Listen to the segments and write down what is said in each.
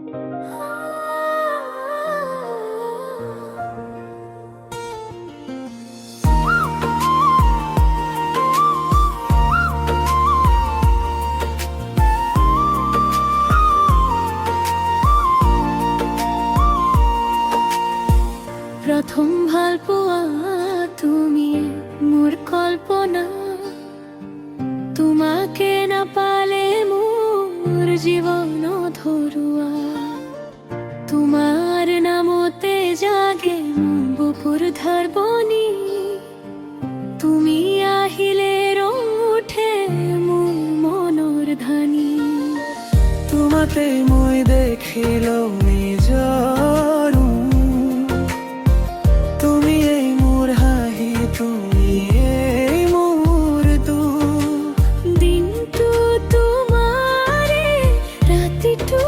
প্রথম ভাল পোৱা তুমি মোৰ কল্পনা, তোমাকে নাপালে মোৰ জীৱন ধৰুৱা। তোমাৰ নামতে জাগে মোৰ বুকুৰ ধাৰবনি, তুমি আহিলে ৰং উঠে মোৰ মনৰ ধানি। তোমাতে মই দেখিলো নিজৰ, তুমি এই মোৰ হাঁহি, তুমি এই মোৰ দুখ। দিনটো তোমাৰে, ৰাতিটো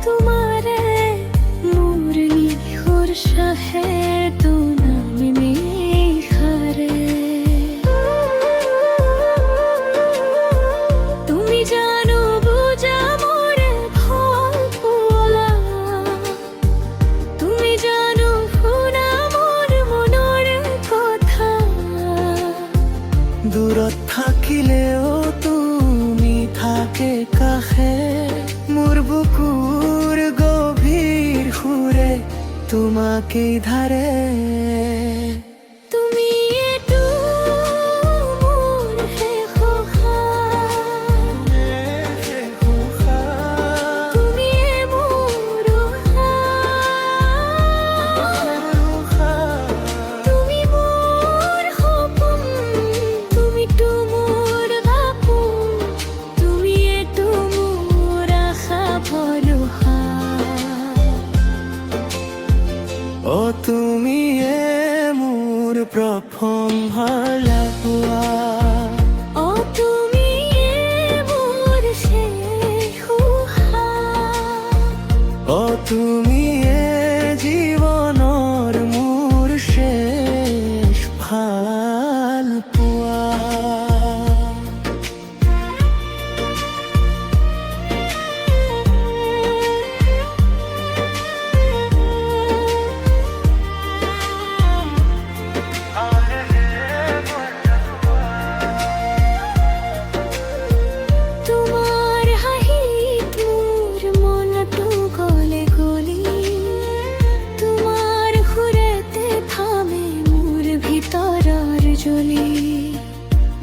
তোমাৰে, মোৰ নিশোৰ চাহেটো নামি নিশাৰে। তুমি জানো বুজা মোৰে ভাল পোৱা, তুমি জানো শুনা মোৰ মনৰ কথা। দূৰত থাকিলেও তুমি থাকে কাষে, মোৰ বুকুৰ গভীৰ সুৰে তোমাকেই ধাৰে। তুমি এইটো মোৰ শেষ উশাহ, তুমি মোৰ উশাহ, তুমি মোৰ সপোন, তুমিতো মোৰ সপোন, তুমি এইটো মোৰ আশা ভৰসা। অ তুমিয়ে মোৰ প্ৰথম ভাল পোৱা, অ তুমিয়ে মোৰ শেষ উশাহ, অ তুমিয়ে জীৱনৰ মোৰ শেষ ভাল পোৱা। তোমাৰ হাঁহিত মোৰ মনটো গলে গলি, তোমাৰ সুৰেতে থামে মোৰ ভিতৰৰ জ্বলি।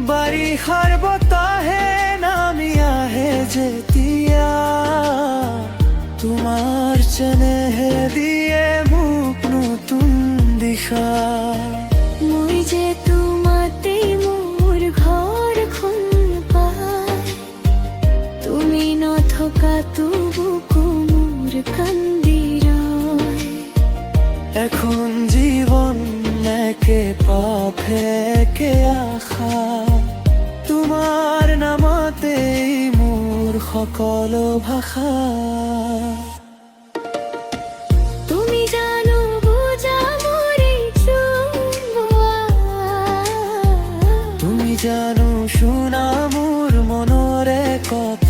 বাৰিষাৰ বতাহে নামি আহে যেতিয়া, তোমাৰ চেনেহে দিয়ে মোক নতুন দিশা। মই যে তোমাতেই মোৰ ঘৰখন পাই, তুমি নথকাতো বুকু মোৰ কান্দি ৰয়। এখন জীবন একে পথে একে আশা, তোমাৰ নামতেই মোৰ সকলো ভাষা। তুমি জানো বুজা মোৰ এই চুমুৱা, তুমি জানো শুনা মোৰ মনৰে কথা।